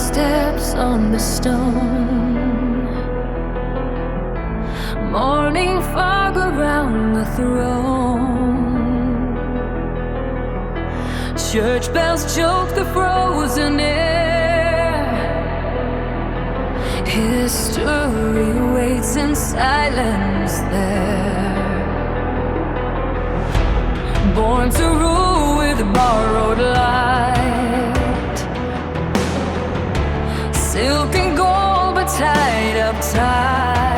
footsteps on the stone. Morning fog around the throne. Church bells choke the frozen air. History waits in silence there. Born to rule with borrowed light. Silk and gold but tied up tight.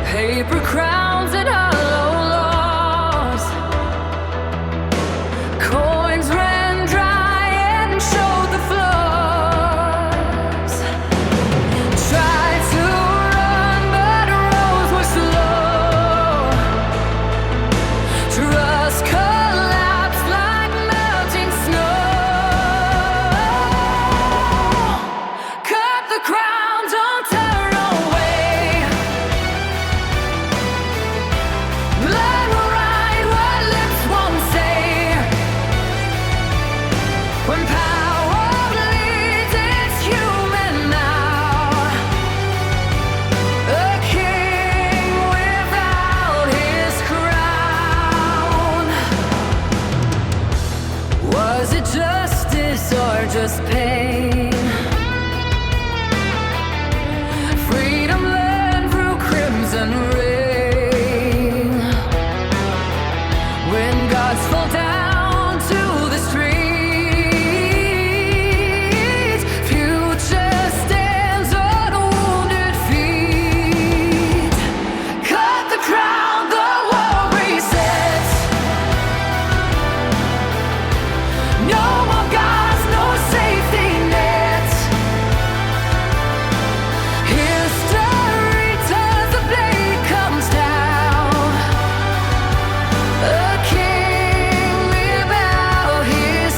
Paper crowns and hollow laws. Coins ran dry and showed the flaws. Tried to run but roads were slow. Trust collapsed like melting snow. Cut the crown, don't turn away. Blood will write what lips won't say. When power bleeds, it's human now. A king without his crown. Was it justice or just pain? Freedom led through crimson rain. When gods fall down to the streets, future stands on wounded feet. Cut the crown, the war resets. No more gods, no safety nets. History turns, the blade comes down. A king without his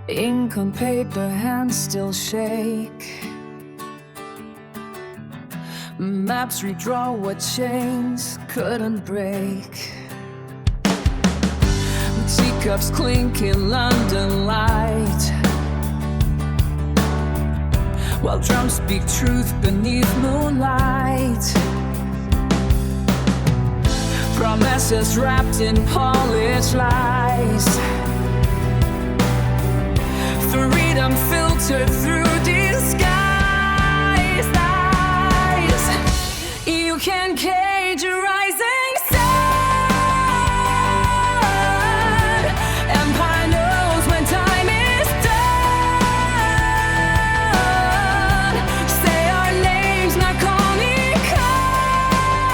ink on paper, hands still shake. Maps redraw what chains couldn't break. Teacups clink in London light, while drums speak truth beneath moonlight. Promises wrapped in polished lies. Freedom filtered through disguise. Lies. You can cage a rising sun. Empire knows when time is done. Say our names, not calling cold.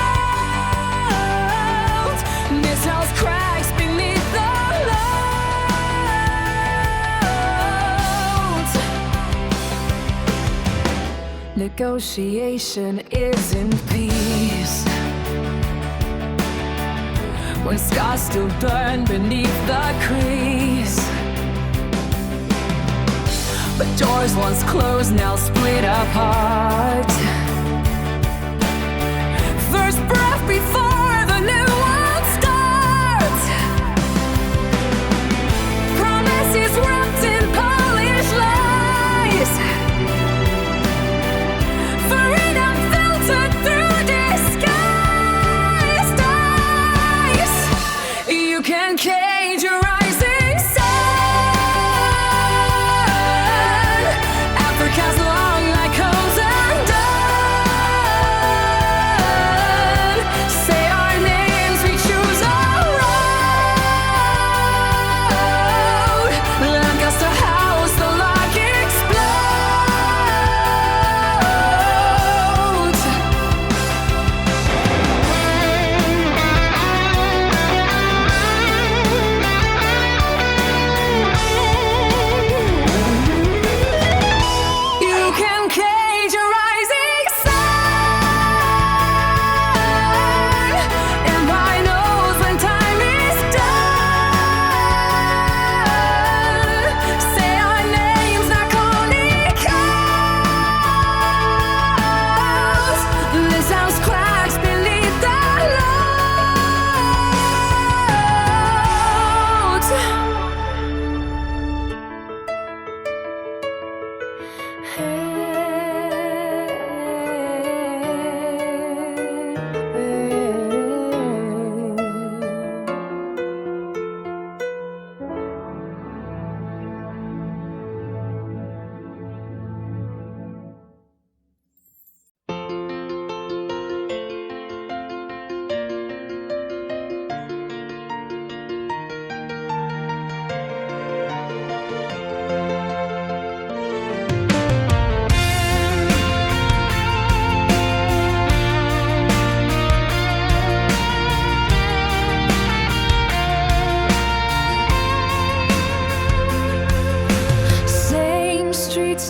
Missiles cracks beneath the load. Negotiation isn't peace. When scars still burn beneath the crease. But doors once closed now split apart. First breath before the new one starts. Promises wrapped in polished lies.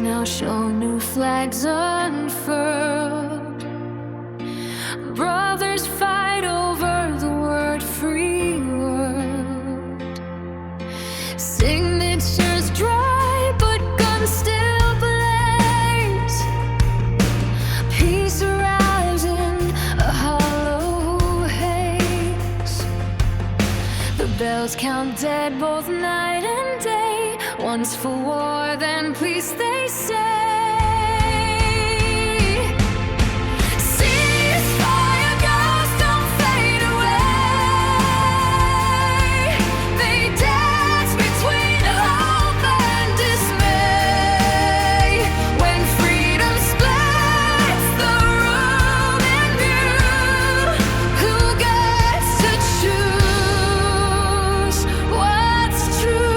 Banners now show new flags unfurled. Brothers fight over the word free world. Signatures dry, but guns still blaze. Peace arrives in a hollow haze. The bells count dead both night and day. Once for war, then peace, they say. Ceasefire ghosts don't fade away. They dance between hope and dismay. When freedom splits the room in view, who gets to choose what's true?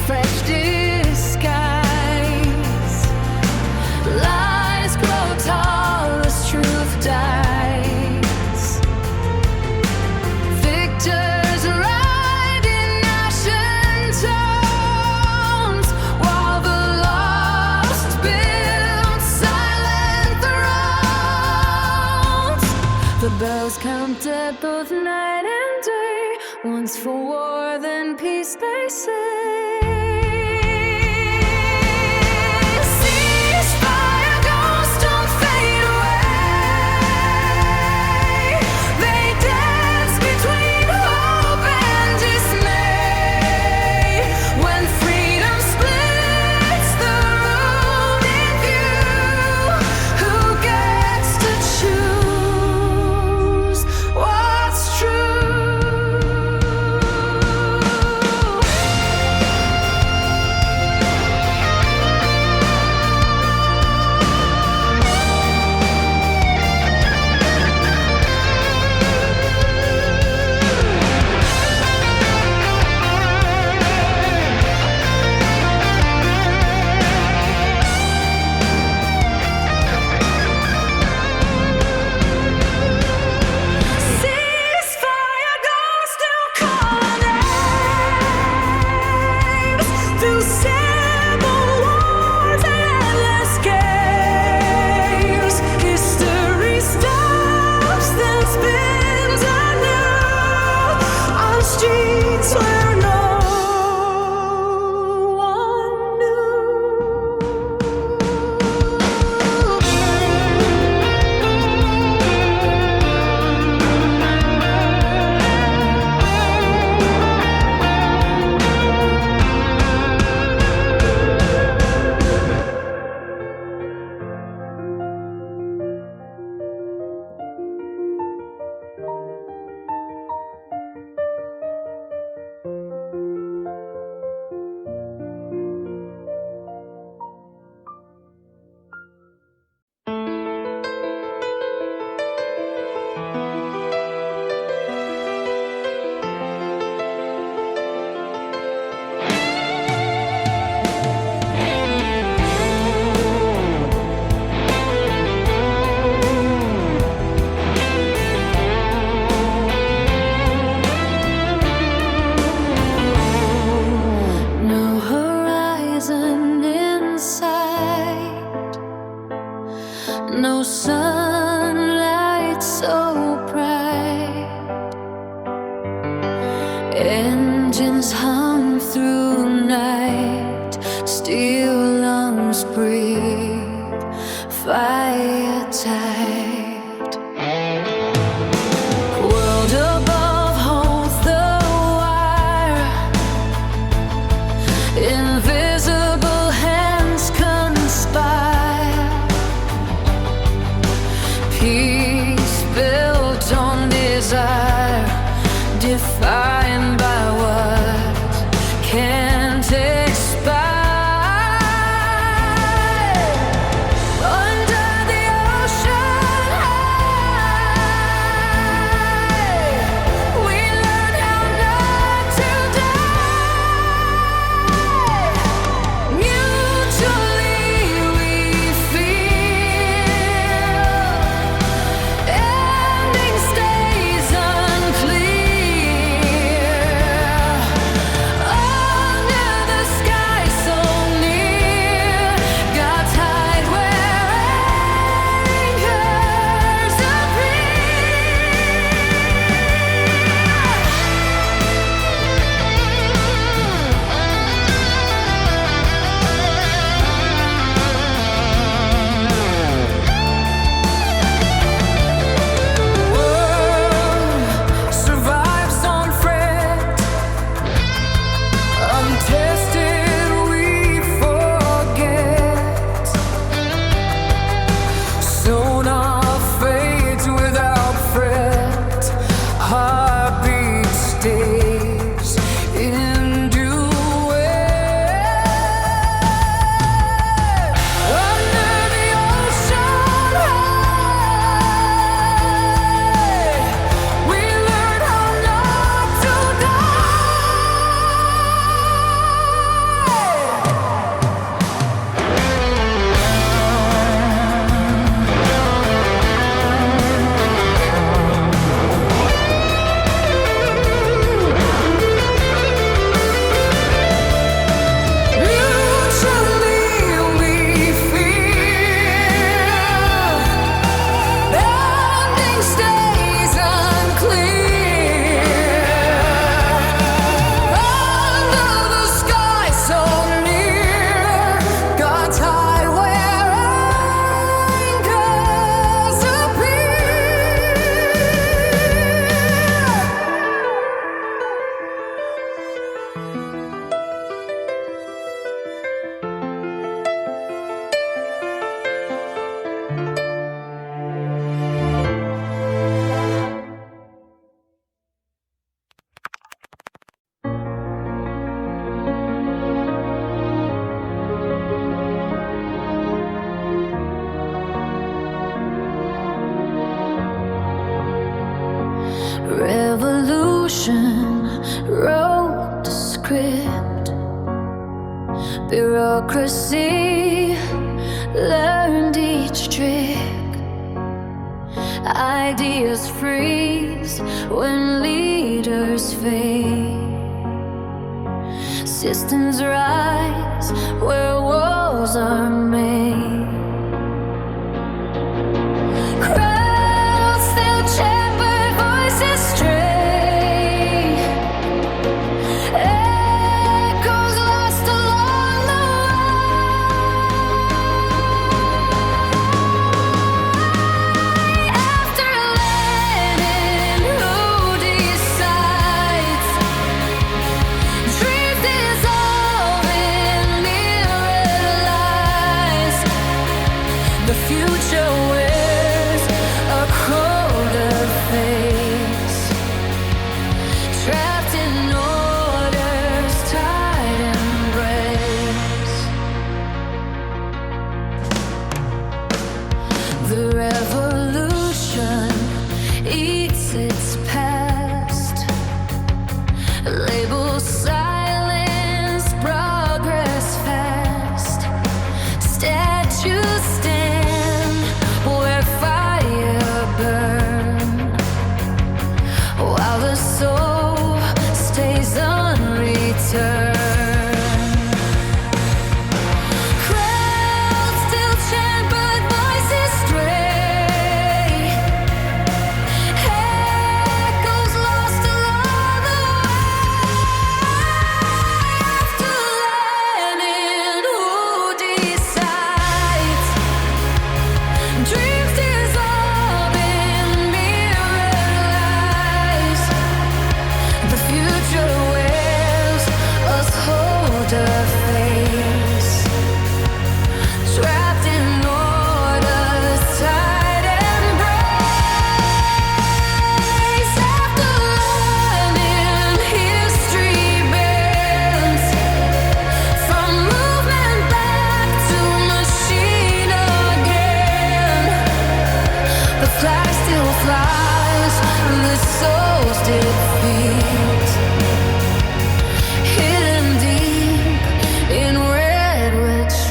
Fresh disguise. Lies grow tall as truth dies. Victors ride in ashen tones, while the lost build silent thrones. The bells count dead both night and day. Once for war, then peace, they say. No sunlight so bright. Engines hum through night. Steel lungs breathe fire tight. World above holds the wire. Invisible hands conspire. Peace built on desire, defined by what can revolution wrote the script. Bureaucracy learned each trick. Ideas freeze when leaders fade. Systems rise where walls are made. Crowds still chant but voices stray. Echoes lost along the way. After landing, who decides? Dreams dissolve in mirrored lies. The future wears a colder face, trapped in order's tight embrace. The revolution eats its past, labels silence, progress fast. Statues stand where fire burn, while the soul stays unreturned. Crowds still chant but voices stray. Echoes lost along the way. After landing, who decides? Dreams dissolve in mirrored lies. The future wears us colder face, trapped in order's tight embrace. After learning, history bends from movement back to machine again. The flag still flies, the soul's defeat, hidden deep in red retreat.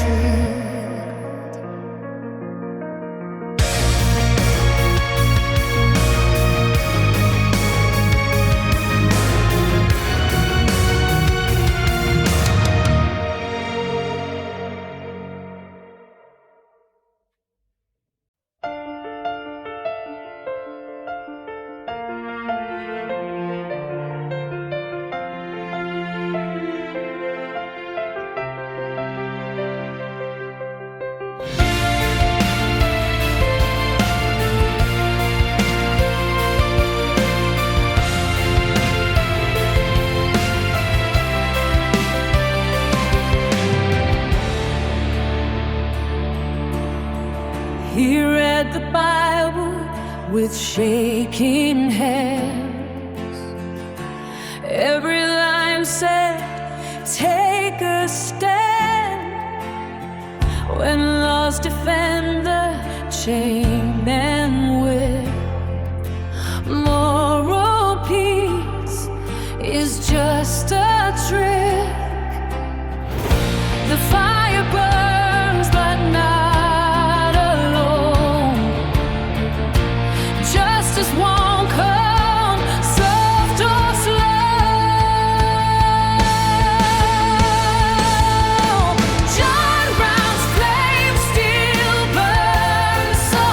He read the Bible with shaking hands. Every line said, take a stand. When laws defend the chain and whip, moral peace is just a trick. The fire burns but not alone. Justice won't come soft or slow. John Brown's flame still burns so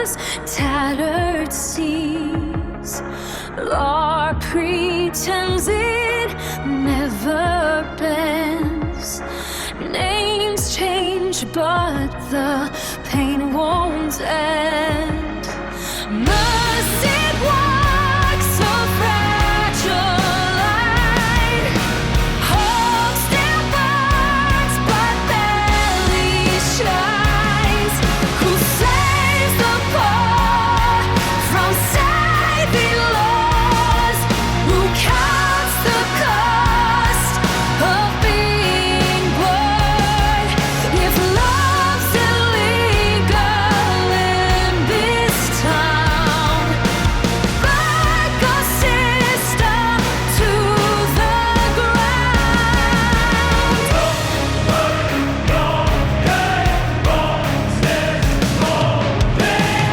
stars, tattered seas. Law pretends it never bends. Names change, but the pain won't end. Mercy walks so fragile line. Hope still burns, but barely shines. Who saves the poor from saving laws? Who counts the cost of being born? If love's illegal in this town, back our system to the ground.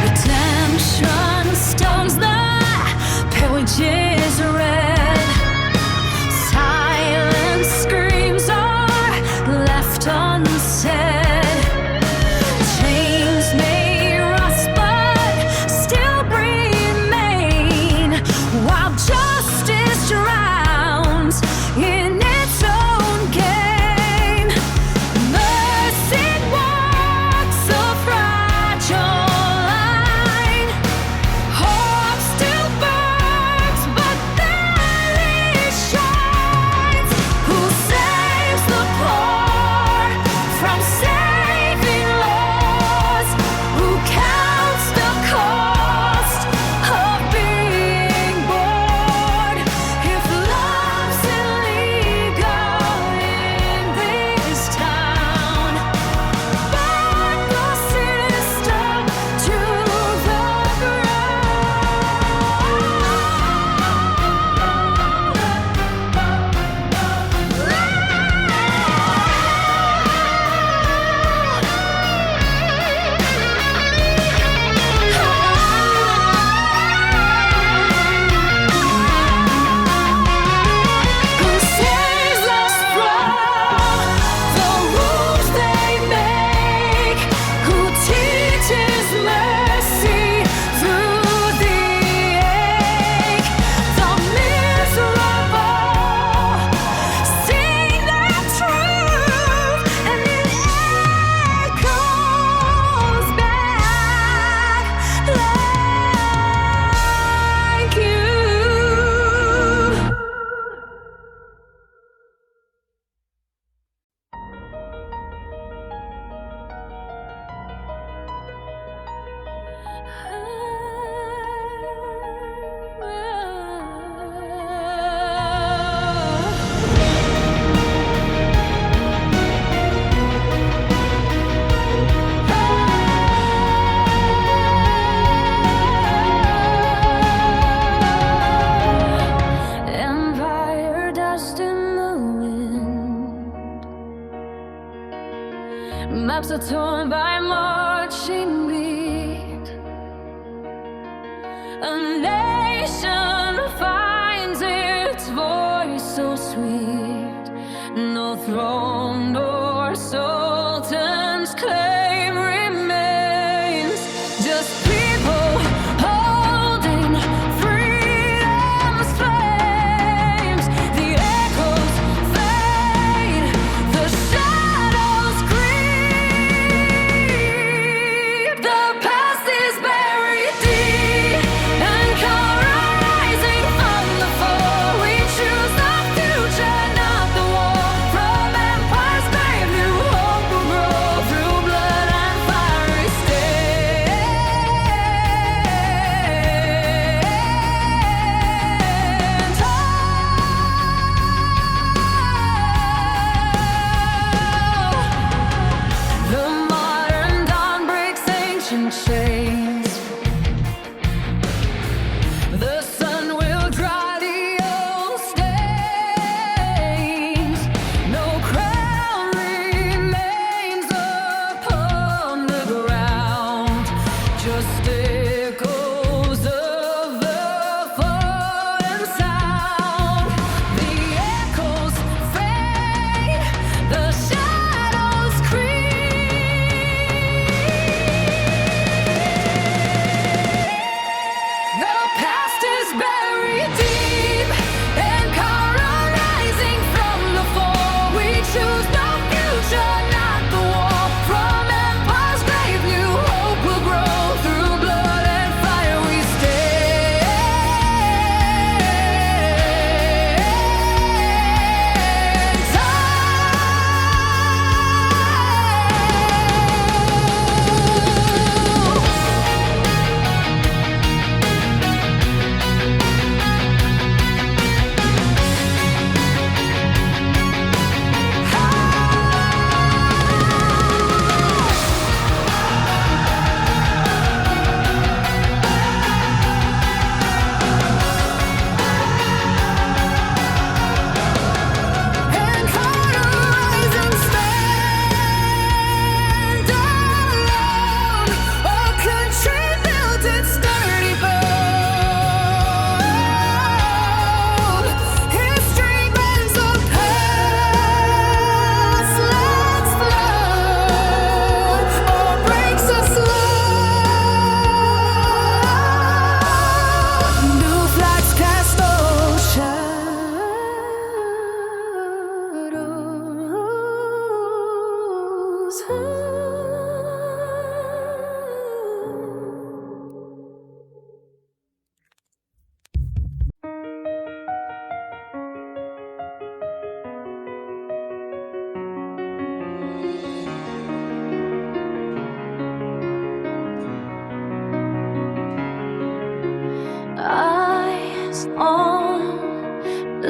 Redemption stones the pages red. Silent screams are left unsaid. Chains may rust, but still remain, while justice drowns in its own game. Mercy walks a fragile line. Hope still burns, but barely shines. Who saves the poor from saving laws? Who counts the cost of being born? If love's illegal in this town, back the system to the Who saves us from the rules they make? Who teaches mercy through the ache? The miserable sing their truth, and it echoes back like you. Empire dust in the wind. Maps are torn by marching beat. A nation finds its voice so sweet. No throne nor sultan's claim remains. Just people holding freedom's flames. The echoes fade, the shadows creep. The past is buried deep, and come rising from the floor. We choose the future, not the war. From empire's grave, new hope will grow through blood and fiery stand tall. The modern dawn breaks ancient chains. The sun will dry the old stains. No crown remains upon the ground, just echoes of the fallen sound. The echoes fade, the shadows creep.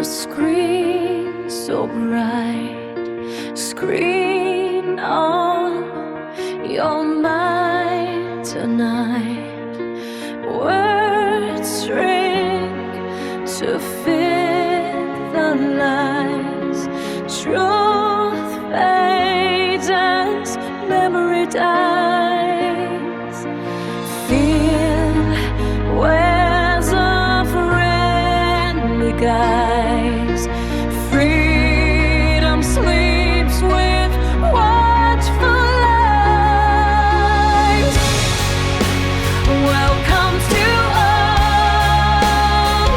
the screen so bright, screen on your mind tonight. Words shrink to fit the lies. Truth fades as memory dies. Fear wears a friendly guise. Freedom sleeps with watchful eyes. Welcome to a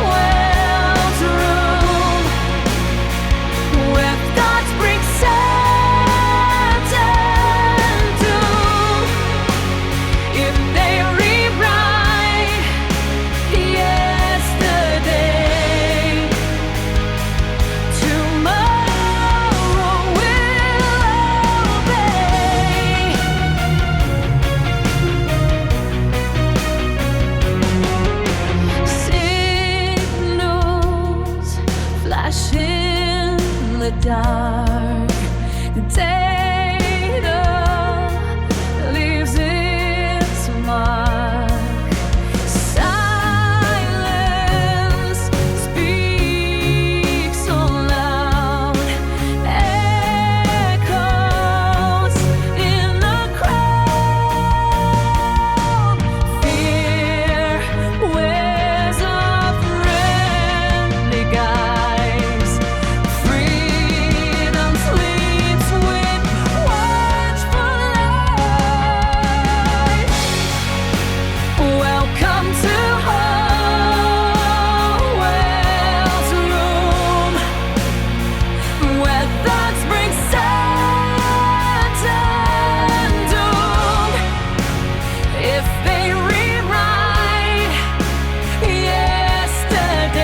world's room where thoughts bring certain doom. If they rewrite yesterday, tomorrow will obey. Signals flash in the dark. Data leaves its mark. Silence speaks so loud. Echoes in the crowd. Fear wears a friendly guise. Freedom sleeps with watchful eyes. Welcome to Orwell's room where thoughts bring certain doom. If they rewrite yesterday,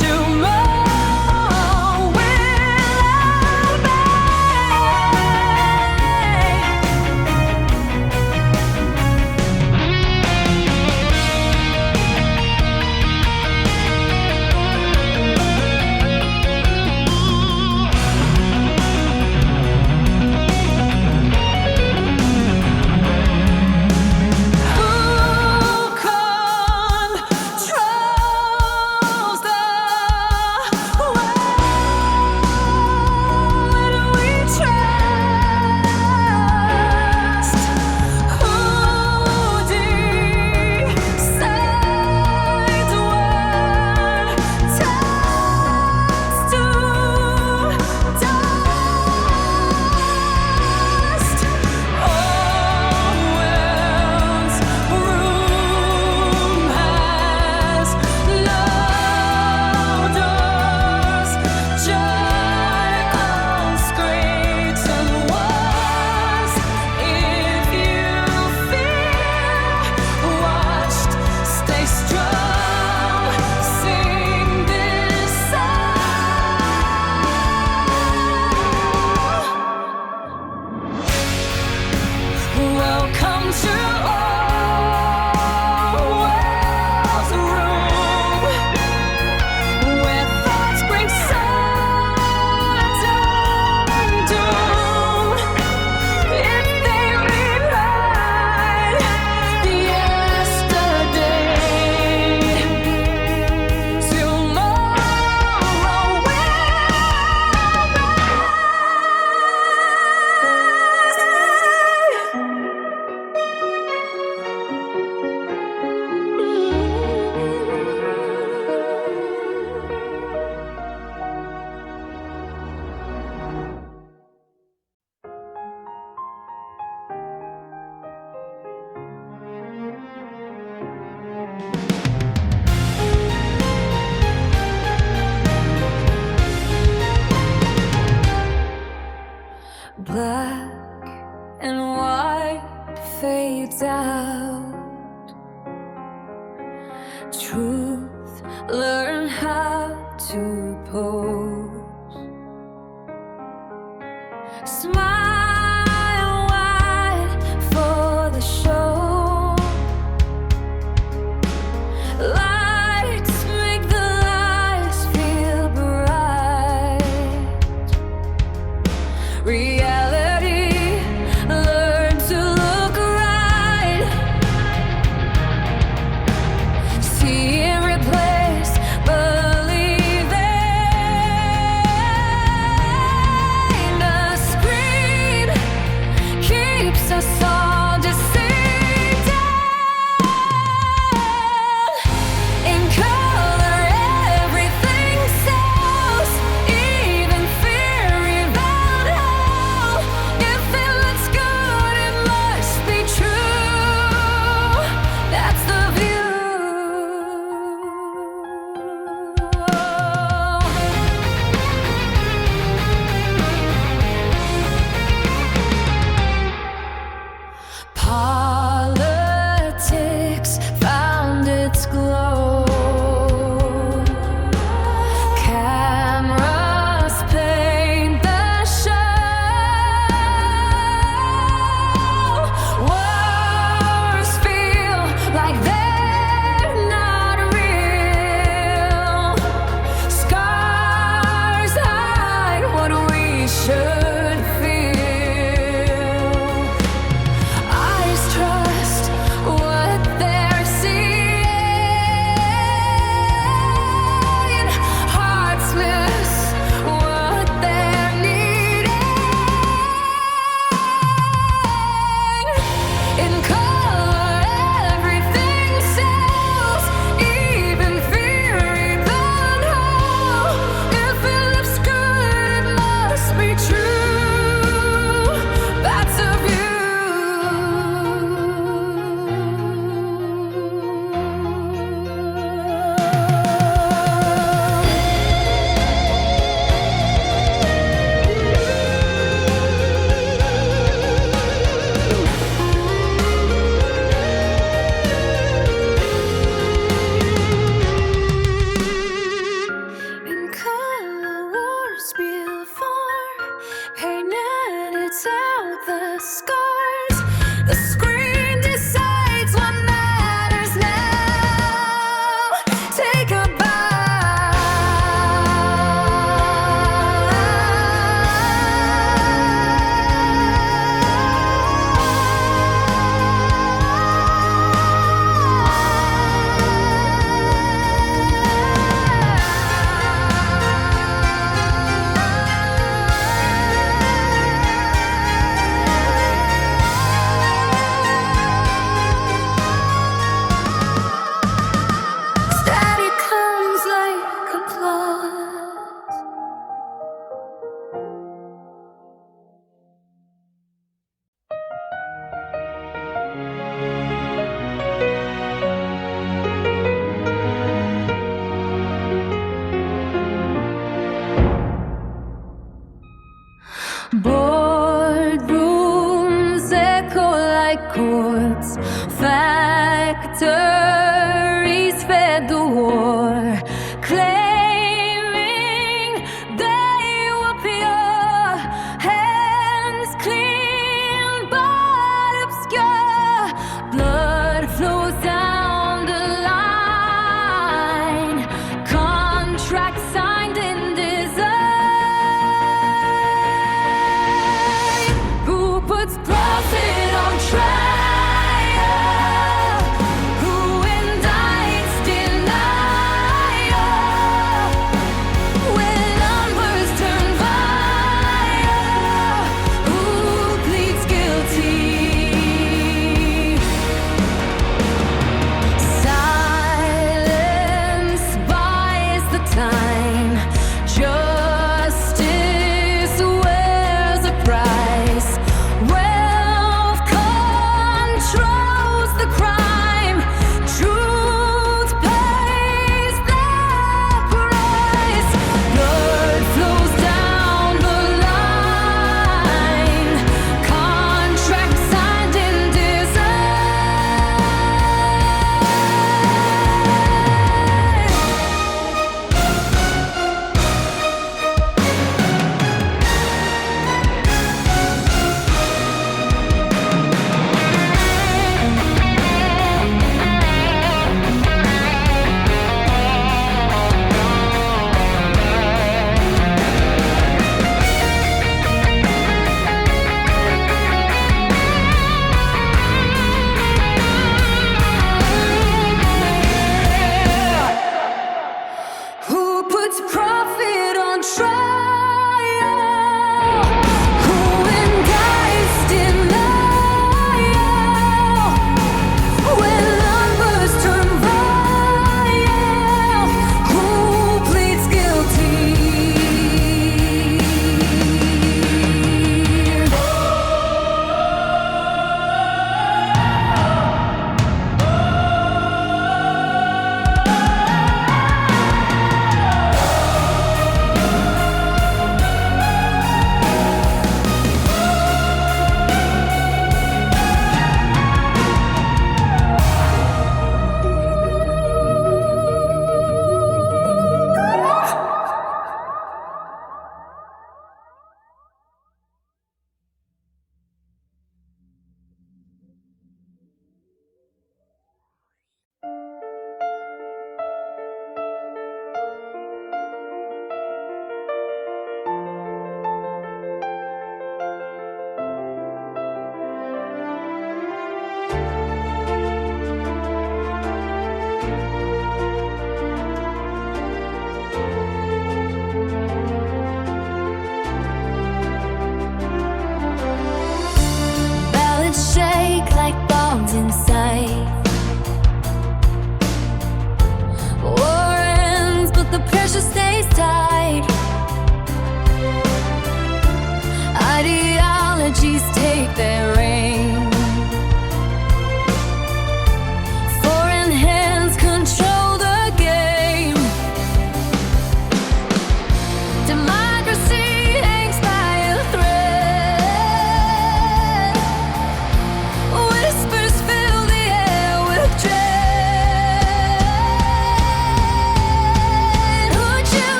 tomorrow will Who controls the world we trust? Who decides what turns to dust? Orwell's room has no doors, charcoal scrapes and walls. If you feel watched, stay strong. Sing this song. Welcome to Orwell's room where thoughts bring certain doom. If they rewrite yesterday, tomorrow will black and white fades out. Truth, learn how to pose. Smile wide for the show. Lights make Politics found its glow. Cameras paint the show. Wars feel like they're not real. Scars hide what we should feel. Eyes trust what they're seeing. Hearts miss what they're needing. In color, everything sells, even fear, even hope. If it looks good, it must be true. That's a view. In color, wars spill far, painted out the scars. The screen decides what matters now. Take a static comes like applause. Boardrooms echo like courts. Factories fed the war, claiming they were pure. Hands clean but obscure. Blood flows down the line. Contracts signed in design. Who puts profit on trial? Who indicts denial? When numbers turn vile, who pleads guilty?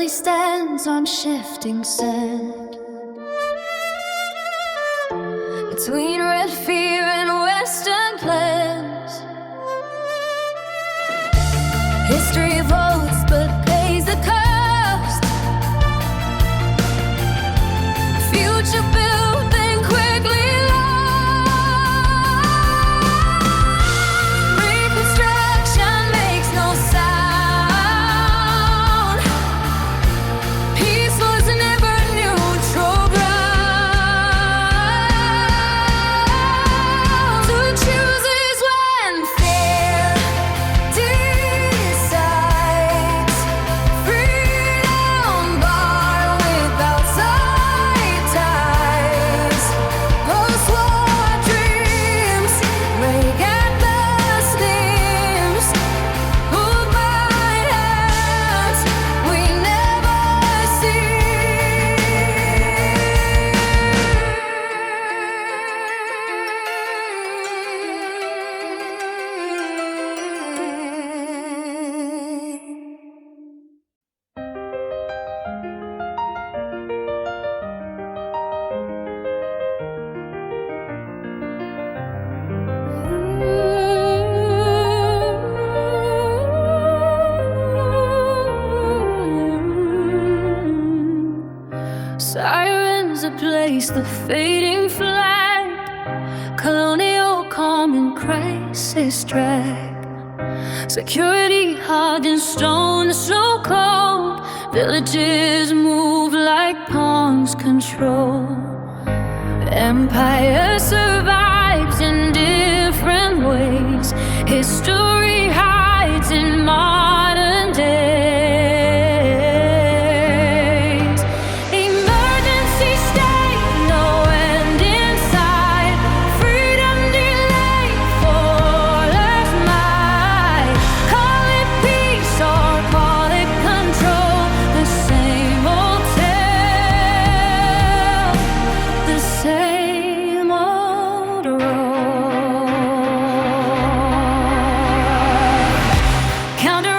barely stands on shifting sand. Between red fear and western plans, history votes but pays the cost. Future built then quickly lost. Reconstruction makes no sound. Peace was never neutral ground. To choose is when fear decides. Freedom bar without side ties. Post-war dreams rake at the seams. Hold my hands, we never Sirens replace the fading flag. Colonial calm and crisis drag. Security hard and stone, so cold. Villages move like pawns control. Empire survives in different ways. History hides in modern days. Emergency state, no end in sight. Freedom delayed for last night. Call it peace or call it control. The same old tale, the same old road. Counter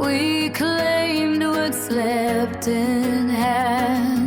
We claimed what slept in hand.